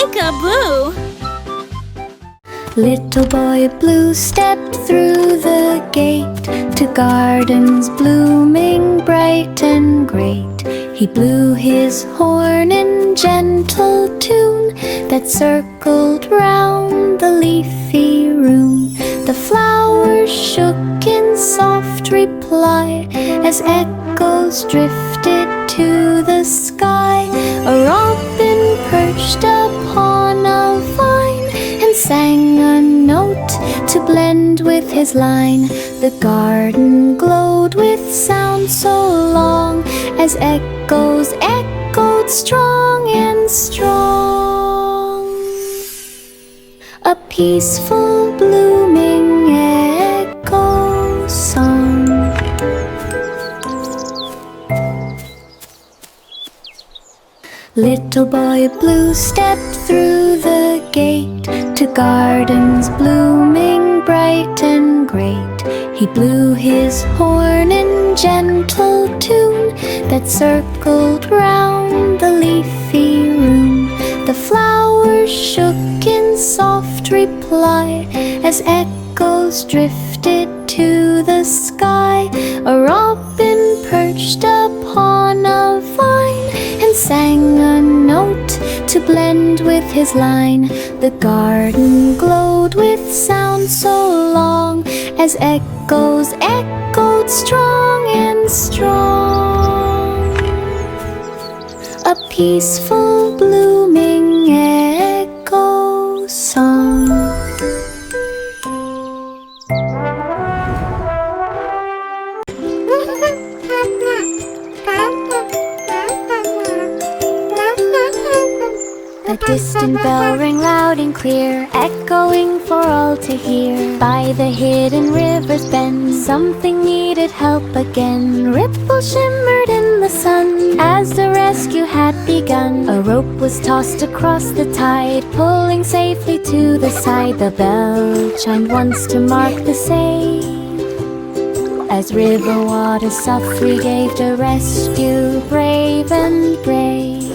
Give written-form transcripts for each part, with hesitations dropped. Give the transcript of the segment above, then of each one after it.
Peek-a-boo! Little boy blue stepped through the gate to gardens blooming bright and great. He blew his horn in gentle tune that circled round the leafy room. The flowers shook in soft reply as echoes drifted to the sky. A robin perched upon a vine and sang a note to blend with his line. The garden glowed with sound so long as echoes echoed strong and strong. A peaceful blooming echo song. Little boy blue stepped through the gate to gardens blooming bright and great. He blew his horn in gentle tune that circled round the leafy room. The flowers shook in soft reply as echoes drifted to the sky. A robin perched upon a vine and sang a note to blend with his line. The garden glowed with sound so long as echoes echoed strong and strong. A peaceful blooming echo song. A distant bell rang loud and clear, echoing for all to hear. By the hidden river's bend, something needed help again. Ripples shimmered in the sun as the rescue had begun. A rope was tossed across the tide, pulling safely to the side. The bell chimed once to mark the save, as river water softly gave the rescue brave and brave.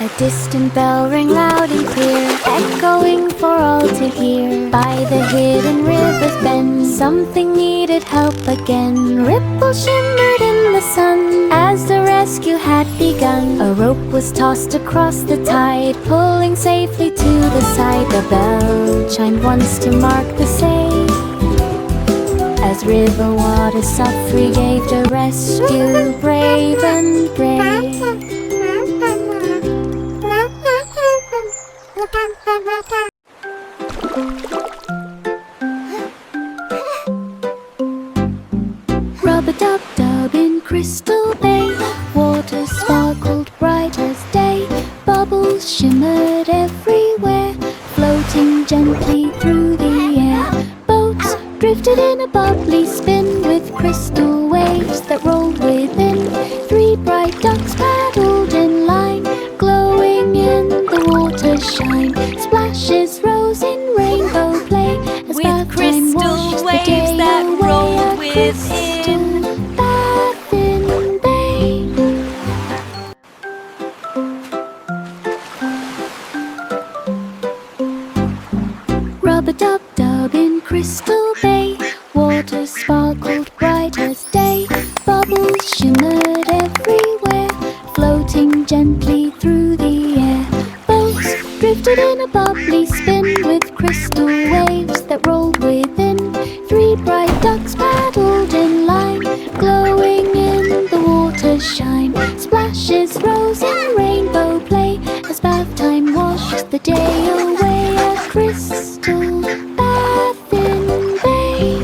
A distant bell rang loud and clear, echoing for all to hear. By the hidden river's bend, something needed help again. Ripples shimmered in the sun as the rescue had begun. A rope was tossed across the tide, pulling safely to the side. The bell chimed once to mark the save, as river water softly gave the rescue brave and brave. Rub-a-dub-dub in Crystal Bay, water sparkled bright as day. Bubbles shimmered everywhere, floating gently through the air. Boats drifted in a bubbly spin with crystal waves that rolled within. Three bright ducks paddled in line, glowing in the water's shine. Splashes rose in rainbow play as With crystal waves that rolled within. Baffin Bay. Rub-a-dub-dub in Crystal Bay, water sparkled bright as day. Bubbles shimmered everywhere, floating gently through the air. Boats drifted in a bubbly spin with crystal waves that rolled within. Three bright ducks paddled in line, glowing in the water's shine. Splashes rose in rainbow play as bath time washed the day away at Crystal Baffin Bay.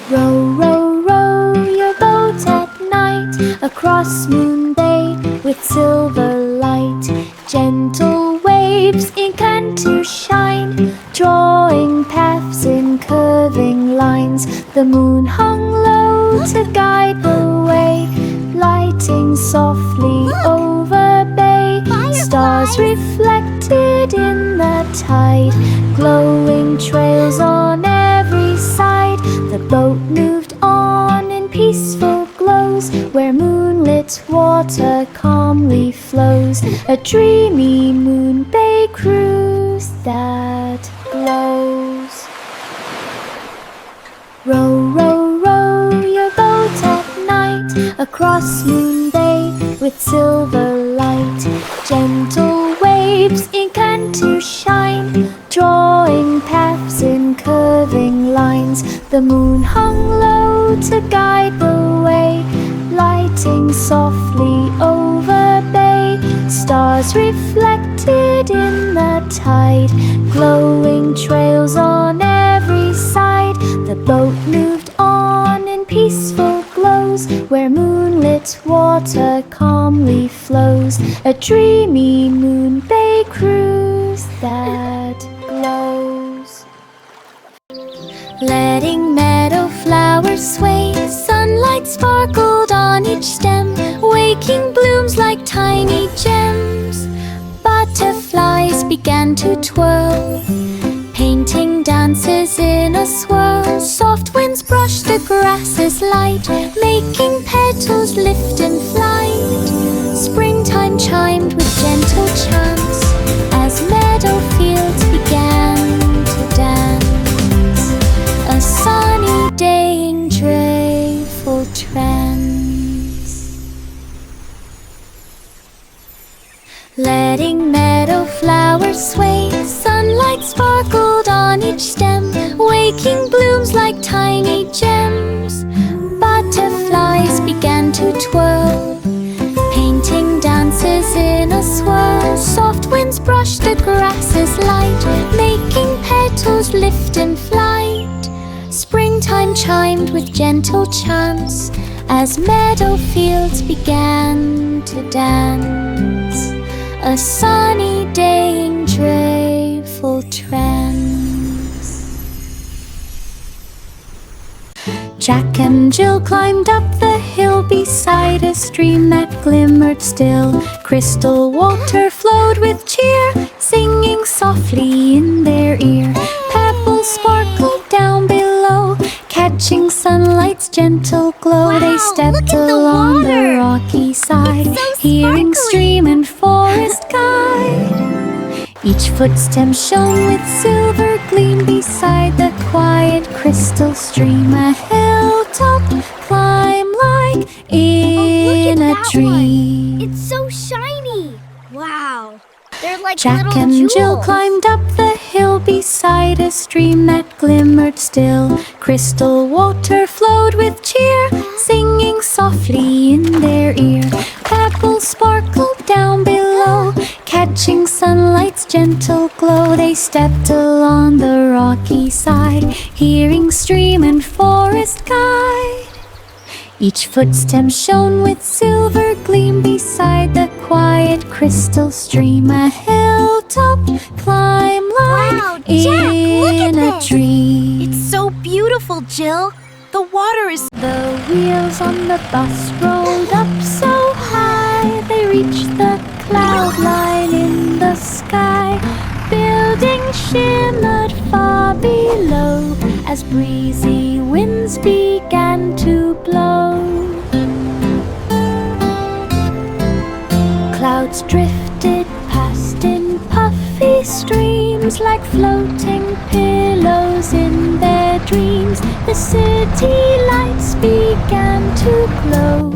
Row, row, row your boat at night across Moon Bay with silver light. Gentle waves incan to shine, drawing paths in curving lines. The moon hung low to guide the way, lighting softly over bay. Stars reflected in the the tide, glowing trails on every side. The boat moved on in peaceful glows, where moonlit water calmly flows, a dreamy moon bay cruise that glows. Row, row, row your boat at night across Moon Bay with silver light. Gentle waves ink to shine, drawing paths in curving lines. The moon hung low to guide the way, lighting softly over bay. Stars reflected in the tide, glowing trails on every side. The boat moved on in peaceful glows, where moonlit water calmly flows, a dreamy moon bay cruise that glows. Letting meadow flowers sway, sunlight sparkled on each stem, waking blooms like tiny gems. Butterflies began to twirl, painting dances in a swirl. Soft winds brushed the grasses light, making petals lift in flight. Springtime chimed with gentle chants as meadow fields began to dance, a sunny day in joyful trance. Letting meadow flowers sway, sunlight sparkled on each stem, waking blooms like tiny gems. Butterflies began to twirl, painting dances in a swirl. Soft winds brushed the grasses light, making petals lift in flight. Springtime chimed with gentle chants as meadow fields began to dance, a sunny day in joyful trance. Jack and Jill climbed up the hill beside a stream that glimmered still. Crystal water flowed with cheer, singing softly in their ear. Pebbles sparkled down below, catching sunlight's gentle glow. Wow, they stepped look at the along the water. rocky side, It's so hearing sparkly. stream and forest guide. Each footstep shone with silver gleam beside the quiet crystal stream. A hilltop climb like in a dream. It's so shiny. Wow. They're like Jack little and jewels. Jill climbed up the hill beside a stream that glimmered still. Crystal water flowed with cheer, singing softly in their ear. Pebbles sparkled down below, catching sunlight's gentle glow. They stepped along the rocky side, hearing stream and forest guide. Each footstep shone with silver gleam beside the quiet crystal stream. A hilltop climb like Wow, Jack, look at in a this. dream. It's so beautiful, Jill. The water is... The wheels on the bus rolled up so high, they reached the cloud line in the sky. Buildings shimmered far below as breezy winds began to blow. Clouds drifted past in puffy streams, like floating pillows in their dreams. The city lights began to glow,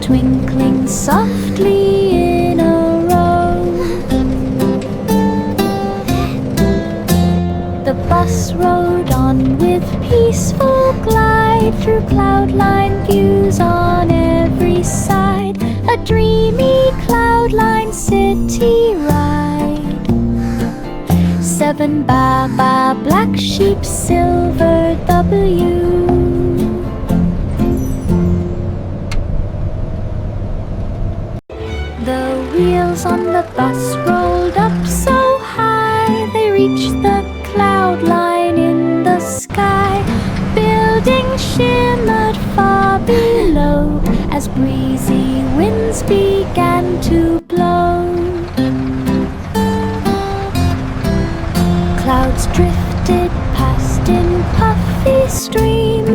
twinkling softly in a row. The bus rode on with peaceful glide through cloud-lined views on every side. A dreamy cloud-lined city ride. 7 Baba black sheep, silver W. The wheels on the bus rolled up so high, they reached the cloud line in the sky. Buildings shimmered far below as breezy winds began to blow.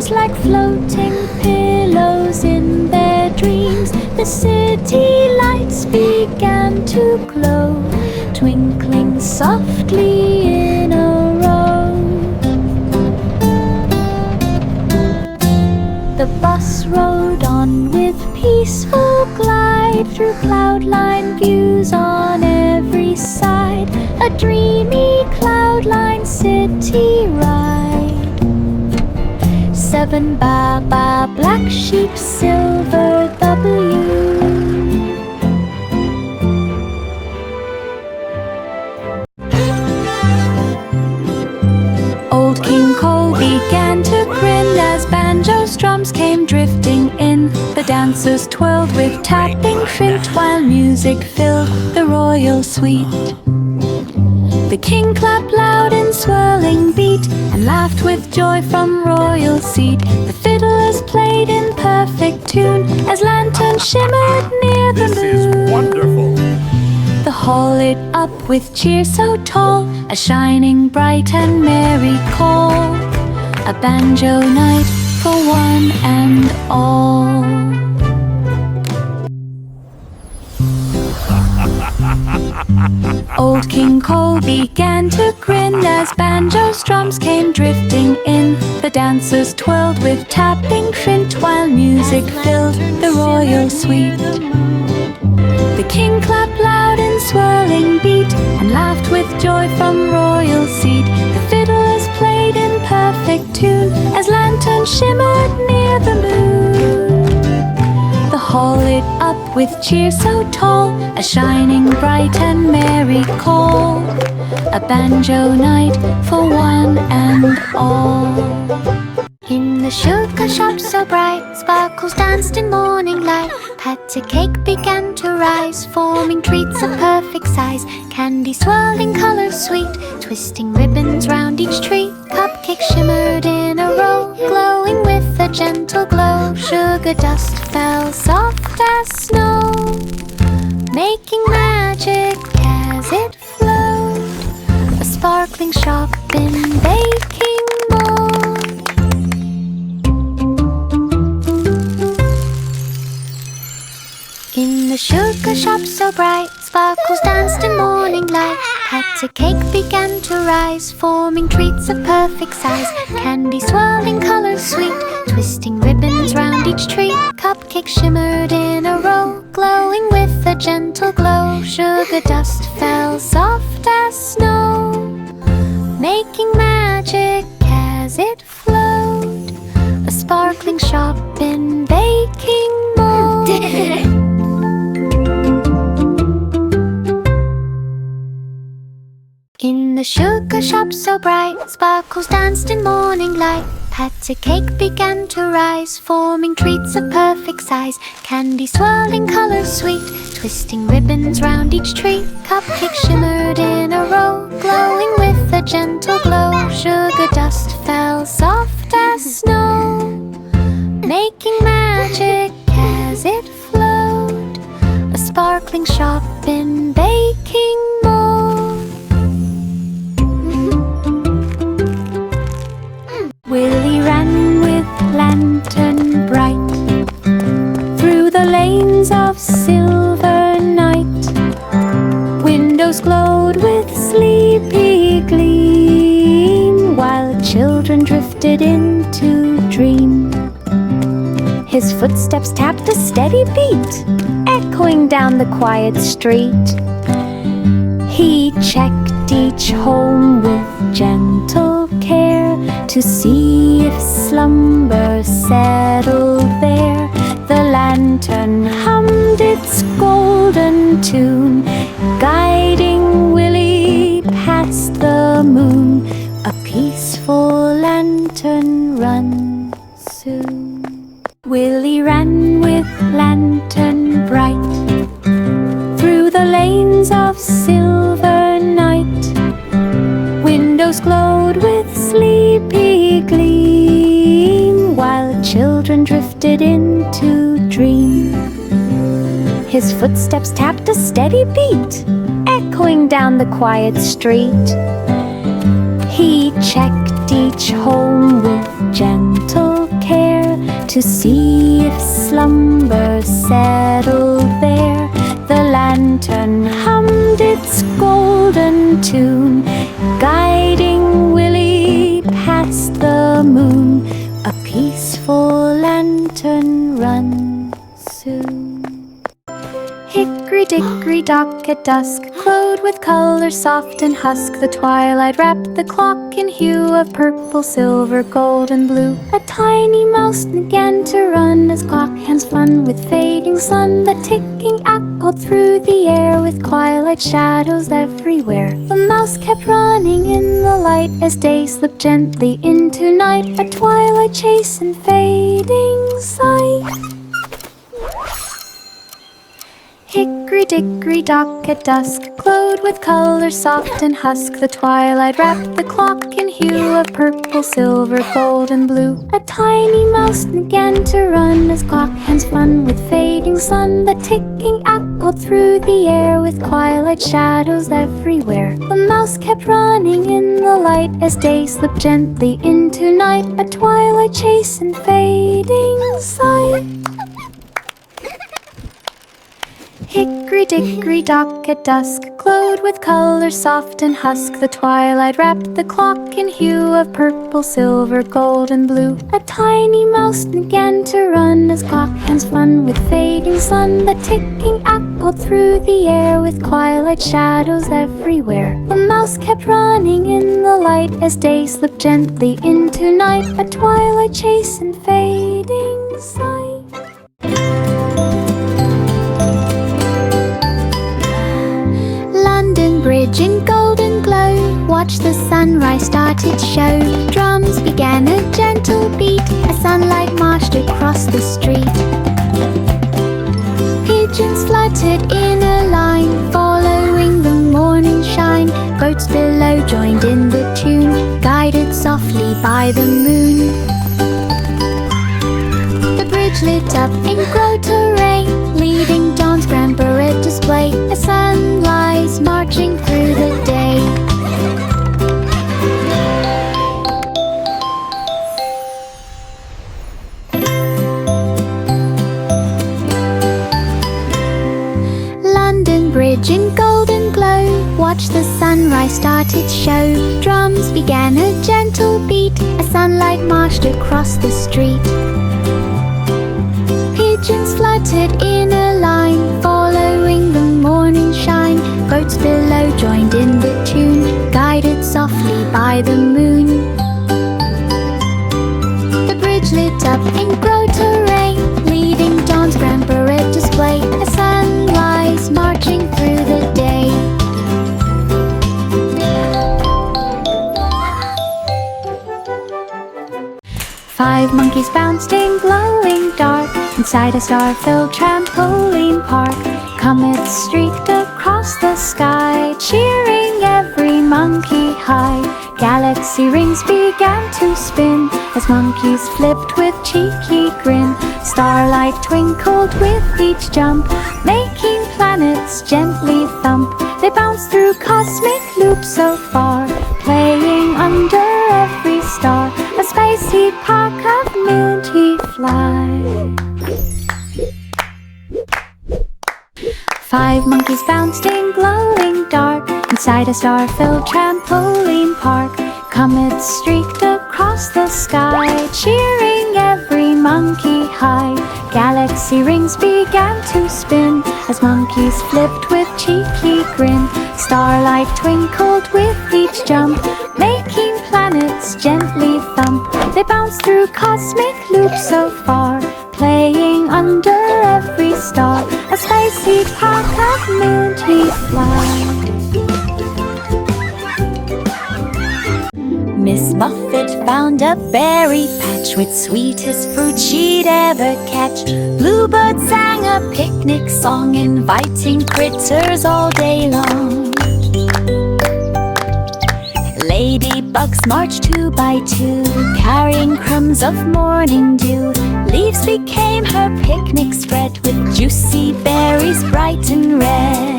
Just like floating pillows in their dreams, the city lights began to glow, twinkling softly in a row. The bus rode on with peaceful glide through cloud-lined views on every side, a dreamy cloud-lined city ride. 7 Baba, black sheep, silver W. Old King Cole began to grin as banjos, drums came drifting in. The dancers twirled with tapping flint while music filled the royal suite. The king clapped loud in swirling beat and laughed with joy from royal seat. The fiddlers played in perfect tune as lanterns shimmered near the moon. This is wonderful. The hall lit up with cheer so tall, a shining bright and merry call, a banjo night for one and all. Old King Cole began to grin as banjos, drums came drifting in. The dancers twirled with tapping flint while music filled the royal suite. The king clapped loud in swirling beat and laughed with joy from royal seat. The fiddlers played in perfect tune as lanterns shimmered near the moon. The hall lit up with cheer so tall, a shining bright and merry call, a banjo night for one and all. In the sugar shop so bright, sparkles danced in morning light. Patty cake began to rise, forming treats of perfect size. Candy swirling colors sweet, twisting ribbons round each treat. Cupcakes shimmered in a row, glowing with a gentle glow. Sugar dust fell soft as snow, making magic as it flowed. A sparkling shop in baking mode. In the sugar shop so bright, sparkles danced in morning light. Patty cake began to rise, forming treats of perfect size. Candy swirling colors sweet, twisting ribbons round each treat. Cupcakes shimmered in a row, glowing with a gentle glow. Sugar dust fell soft as snow, making magic as it flowed. A sparkling shop in baking mode. In the sugar shop so bright, sparkles danced in morning light. Patty cake began to rise, forming treats of perfect size. Candy swirling colors sweet, twisting ribbons round each treat. Cupcakes shimmered in a row, glowing with a gentle glow. Sugar dust fell soft as snow, making magic as it flowed. A sparkling shop in baking mode. Willie ran with lantern bright through the lanes of silver night. Windows glowed with sleepy gleam, while children drifted into dream. His footsteps tapped a steady beat, echoing down the quiet street. He checked each home with gentle care to see if slumber settled there. The lantern hummed its golden tune, guiding Willie past the moon. A peaceful lantern run soon. Willie ran with lantern bright through the lanes of silver night. Windows glowed with sleepy gleam, while children drifted into dream. His footsteps tapped a steady beat, echoing down the quiet street. He checked each home with gentle to see if slumber settled there. The lantern hummed its golden tune, guiding Willie past the moon. A peaceful lantern run soon. Hickory-dickory-dock at dusk glowed with color soft and husk. The twilight wrapped the clock in hue of purple, silver, gold, and blue. A tiny mouse began to run as clock hands fun with fading sun. The ticking echoed through the air with twilight shadows everywhere. The mouse kept running in the light as day slipped gently into night. A twilight chase and fading sight. Hickory-dickory-dock at dusk glowed with color soft and husk. The twilight wrapped the clock in hue of purple, silver, gold, and blue. A tiny mouse began to run as clock hands fun with fading sun. The ticking echoed through the air with twilight shadows everywhere. The mouse kept running in the light as day slipped gently into night. A twilight chase and fading sight. Hickory-dickory-dock at dusk glowed with color soft and husk. The twilight wrapped the clock in hue of purple, silver, gold, and blue. A tiny mouse began to run as clock hands fun with fading sun. The ticking echoed through the air with twilight shadows everywhere. The mouse kept running in the light as day slipped gently into night. A twilight chase and fading sight. Bridge in golden glow, watch the sunrise start its show. Drums began a gentle beat as sunlight marched across the street. Pigeons fluttered in a line, following the morning shine. Boats below joined in the tune, guided softly by the moon. The bridge lit up in grotto rain, leading dawn's grand parade display. A sunrise marching through the day. London Bridge in golden glow, watch the sunrise start its show. Drums began a gentle beat as sunlight marched across the street. Pigeons fluttered in a line, following the morning shine. Boats below joined in the tune, guided softly by the moon. The bridge lit up in grotto rain, leading dawn's grand parade display. A sunrise marching through the day. Five monkeys bounced in glowing dark inside a star-filled trampoline park. Comets streaked across the sky, cheering every monkey high. Galaxy rings began to spin as monkeys flipped with cheeky grin. Starlight twinkled with each jump, making planets gently thump. They bounced through cosmic loops so far, playing under every star. A space heat park of minty fly. Five monkeys bounced in glowing dark inside a star-filled trampoline park. Comets streaked across the sky, cheering every monkey high. Galaxy rings began to spin as monkeys flipped with cheeky grin. Starlight twinkled with each jump, making planets gently thump. They bounced through cosmic loops so far, playing under every star. A spicy park of minty fly. Miss Muffet found a berry patch with sweetest fruit she'd ever catch. Bluebird sang a picnic song, inviting critters all day long. Ladybugs marched two by two, carrying crumbs of morning dew. Leaves became her picnic spread with juicy berries bright and red.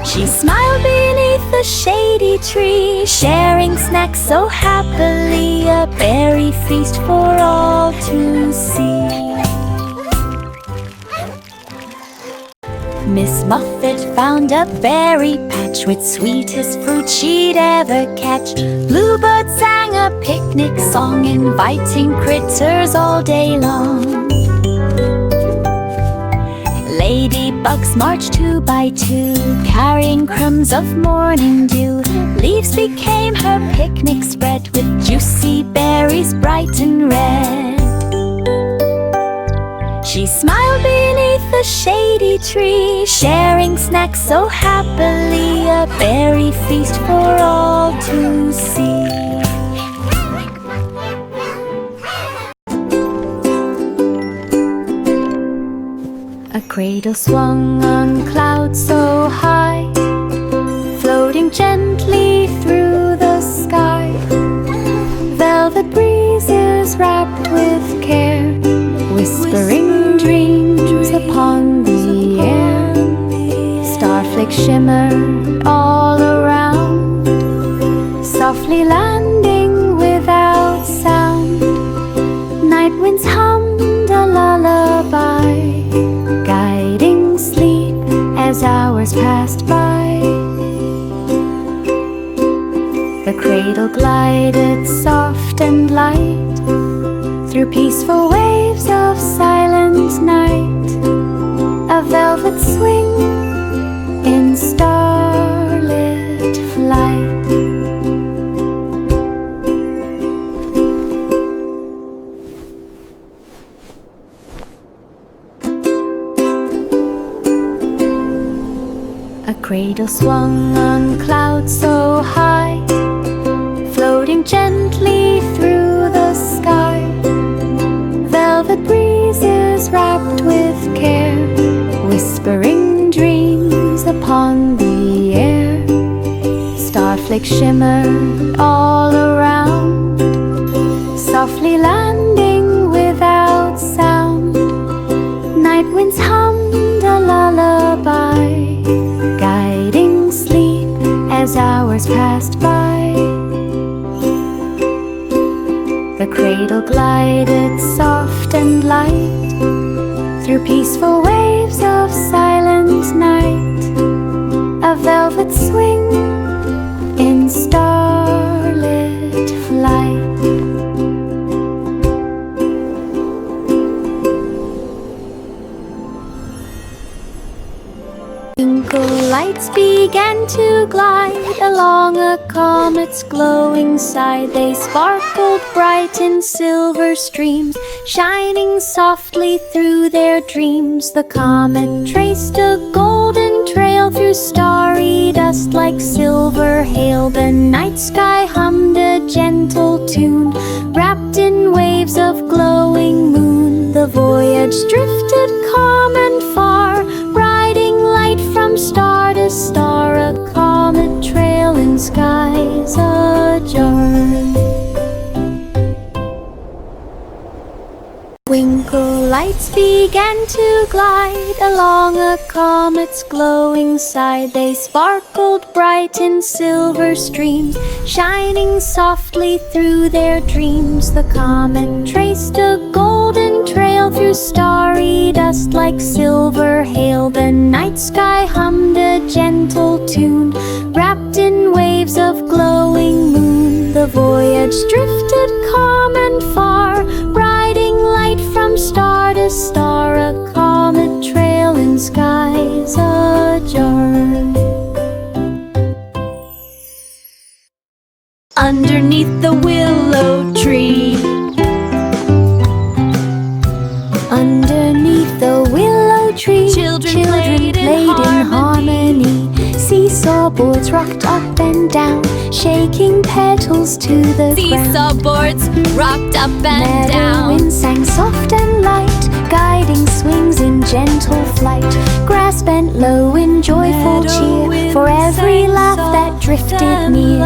She smiled beneath the a shady tree, sharing snacks so happily, a berry feast for all to see. Miss Muffet found a berry patch with sweetest fruit she'd ever catch. Bluebird sang a picnic song, inviting critters all day long. Ladybugs marched 2 by 2, carrying crumbs of morning dew. Leaves became her picnic spread, with juicy berries bright and red. She smiled beneath a shady tree, sharing snacks so happily, a berry feast for all to see. A cradle swung on clouds so high, floating gently through the sky. Velvet breezes wrapped with care, whispering dreams upon the air. Starflakes shimmered all around, softly landing without sound. Night winds hummed a lullaby, guiding sleep as hours passed by. The cradle glided soft and light through peaceful waves of silent night, a velvet swing in starlit flight. A cradle swung on clouds so high, floating gently through the sky. Velvet breezes wrapped with care, whispering dreams upon the air. Starflakes shimmered all around, softly landing without sound. Night winds hummed a lullaby, guiding sleep as hours passed by. The cradle glided soft and light through peaceful waves of silent night, a velvet swing in starlit flight. Twinkle lights began to glide along a comet's glowing side. They sparkled bright in silver streams, shining softly through their dreams. The comet traced a golden trail through starry dust like silver hail. The night sky hummed a gentle tune, wrapped in waves of glowing moon. The voyage drifted calm and far, riding light from star to star, a comet trail in skies ajar. Twinkle lights began to glide along a comet's glowing side. They sparkled bright in silver streams, shining softly through their dreams. The comet traced a golden trail through starry dust like silver hail. The night sky hummed a gentle tune, wrapped in waves of glowing moon. The voyage drifted calm and far, riding light from star to star, a comet trail in skies ajar. Underneath the willow tree, underneath the willow tree, children played in harmony. Seesaw boards rocked up and down, shaking petals to the ground. Seesaw boards rocked up and down. Meadow winds sang soft and light, guiding swings in gentle flight. Grass bent low in joyful cheer for every laugh that drifted near.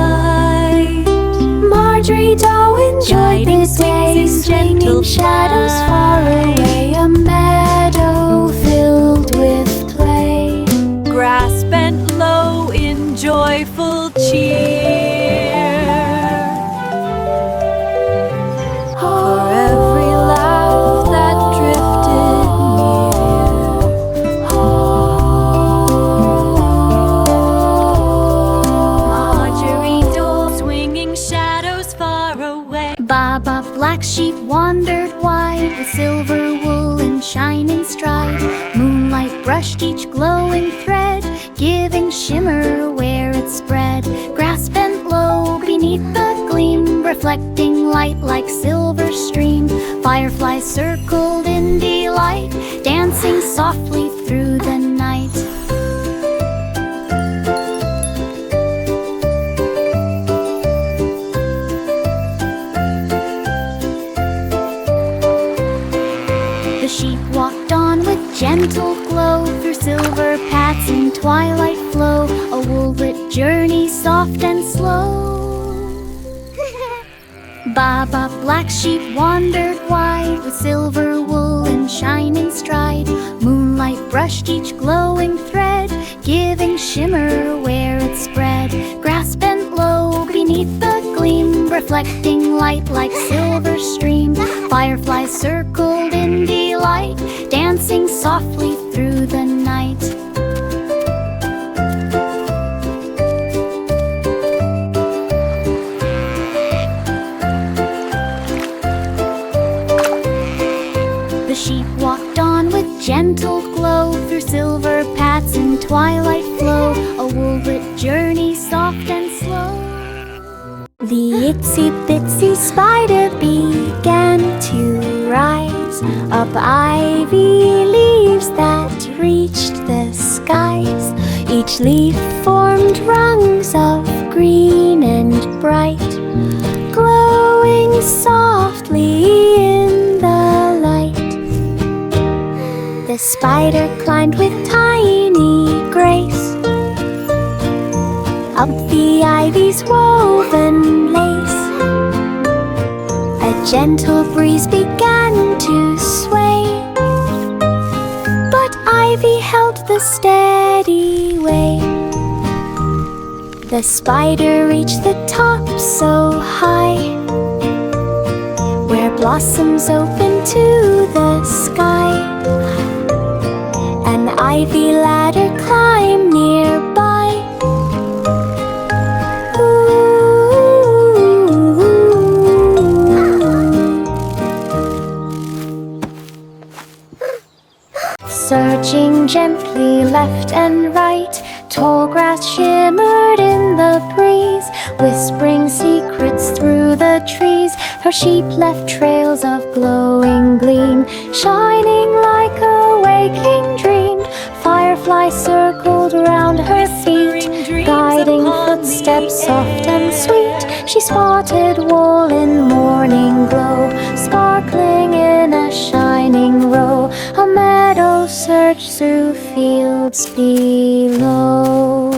Marjorie Doe enjoyed the day, swinging shadows far away. A meadow filled with play. Grass bent low in joyful joyful cheer. For every laugh that drifted near, Marjorie Dole swinging shadows far away. Baba Black Sheep wandered wide with silver wool and shining stride. Moonlight brushed each glowing thread, giving shimmer where it spread. Grass bent low beneath the gleam, reflecting light like silver stream. Fireflies circled in delight, dancing softly through the night. The sheep walked on with gentle glow, through silver paths in twilight flow, a wool-lit journey soft and slow. Baba Black Sheep wandered wide with silver wool and shining stride. Moonlight brushed each glowing thread, giving shimmer where it spread. Grass bent low beneath the gleam, reflecting light like silver stream. Fireflies circled in delight, dancing softly through the night. The sheep walked on with gentle glow, through silver paths in twilight flow, a wool-lit journey soft and slow. The itsy-bitsy spider began to rise up ivy leaves that reached the skies. Each leaf formed rungs of green and bright, glowing softly in the light. The spider climbed with tiny grace up the ivy's woven lace. A gentle breeze began to sway, but ivy held the steady way. The spider reached the top so high, where blossoms open to the sky. An ivy ladder climbed nearby. Searching gently left and right, tall grass shimmered in the breeze, whispering secrets through the trees. Her sheep left trails of glowing gleam, shining like a waking dream. Fireflies circled round her feet, guiding footsteps soft and sweet. She spotted wool in morning glow, sparkling in a shining row. A meadow searched through fields below.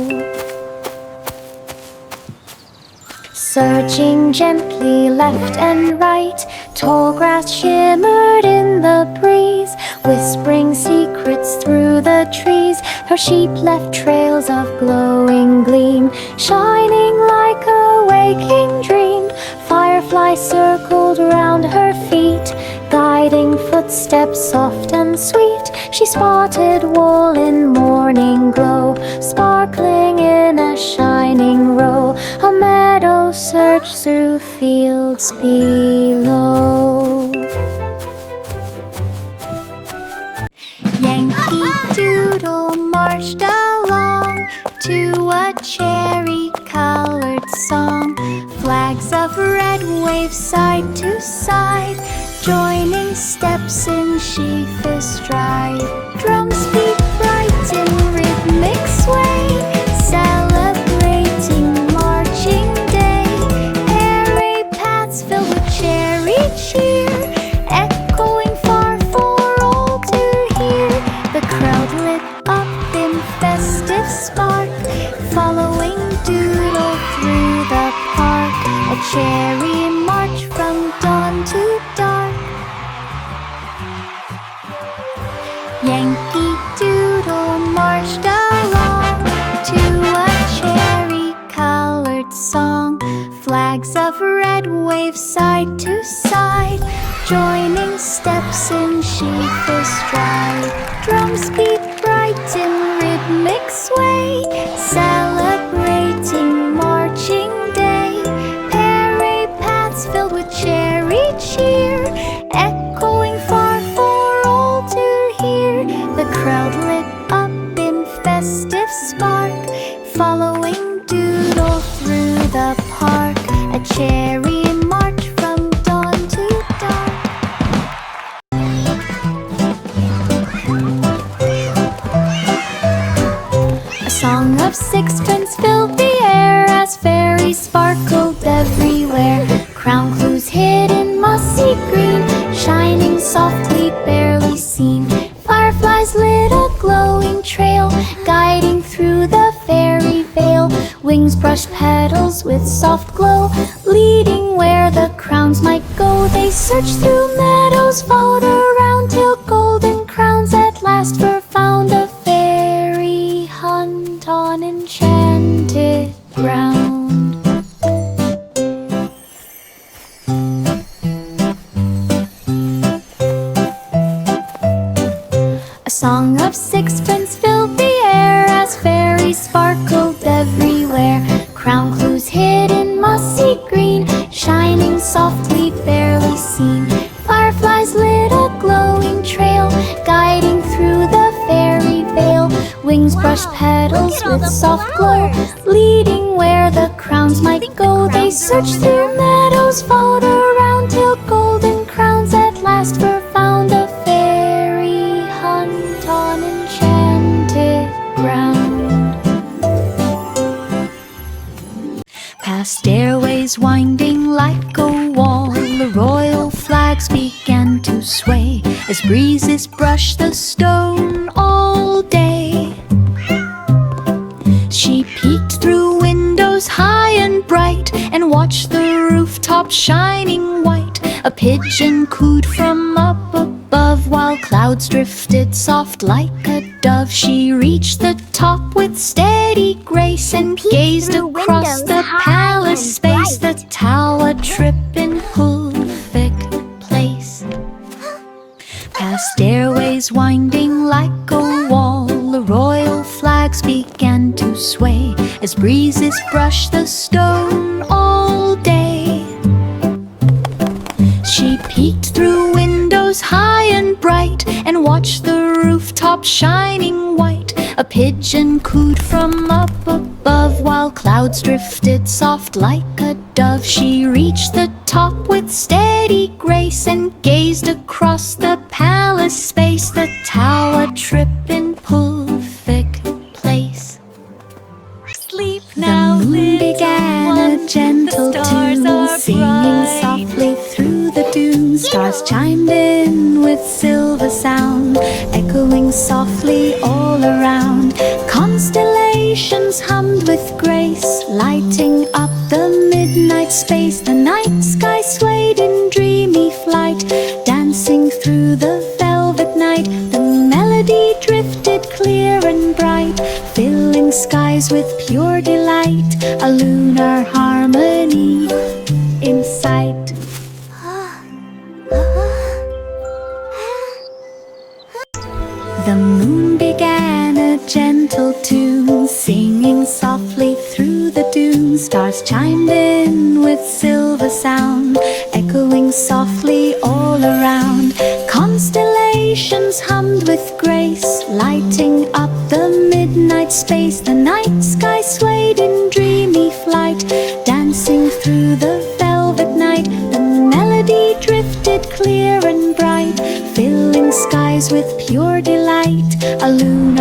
Searching gently left and right, tall grass shimmered in the breeze, whispering secrets through the trees. Her sheep left trails of glowing gleam, shining like a waking dream. Fireflies circled round her feet, guiding footsteps soft and sweet. She spotted wool in morning glow, sparkling in a shining row. A meadow searched through fields below. Yankee Doodle marched along to a cherry-colored song. Flags of red wave side to side, joining steps in sheaf astride. Drums beat bright in rhythmic sway, celebrating marching day. Airy paths filled with cherry cheer, echoing far for all to hear. The crowd lit up in festive spark, following Doodle through the park. A cherry march from dawn to dark. Yankee Doodle marched along to a cherry wave side to side, joining steps in sheepish stride. Drums beat bright in rhythmic sway, celebrating marching day. Parade paths filled with cheery cheer, echoing far for all to hear. The crowd lit up in festive spark, following Doodle through the park. A chariot march from dawn to dark. A song of sixpence filled the air as fairies sparkled everywhere. Crown clues hid in mossy green, shining softly, barely seen. Fireflies lit a glowing trail, guiding through the fairy veil. Wings brushed petals with soft glow, leading where the crowns might go. They searched through meadows, followed around till golden crowns at last were found. A fairy hunt on enchanted ground. A song of sixpence filled the air as fairies sparkled everywhere. Crown clues hid in mossy green, shining softly, barely seen. Fireflies lit a glowing trail, guiding through the fairy veil. Wings brushed petals with soft glow, leading where the crowns might go. They searched through meadows, followed around till golden crowns at last were found. A fairy hunt on enchanted ground. Past stairways winding like a wall, the royal flags began to sway as breezes brushed the stone all day. She peeked through windows high and bright and watched the rooftop shining white. A pigeon cooed from up above while clouds drifted soft like a dove. She reached the top with steady grace and gazed across the palace space. The tower trip in perfect place. Past stairways winding like a wall, the royal flags began to sway as breezes brushed the stone all day. She peeked through windows high and bright and watched the rooftop shining white. A pigeon cooed from up above while clouds drifted soft like a dove. She reached the top with steady grace and gazed across the palace space. The tower trip in perfect place. Sleep now, The moon began a one. gentle The stars tune, are singing bright. softly through the dunes. Stars chimed in with silver sound, echoing softly all around. Constellations hummed with grace, lighting up the midnight space. The night sky swayed in dreamy flight, dancing through the velvet night. The melody drifted clear and bright, filling skies with pure delight. A lunar harmony in sight. The moon began a gentle tune, singing softly through the dunes. Stars chimed in with silver sound, echoing softly all around. Constellations hummed with grace, lighting up the midnight space. The night sky swayed in dreamy flight, dancing through the velvet night. The melody drifted clear and bright, filling skies with pure delight. A lunar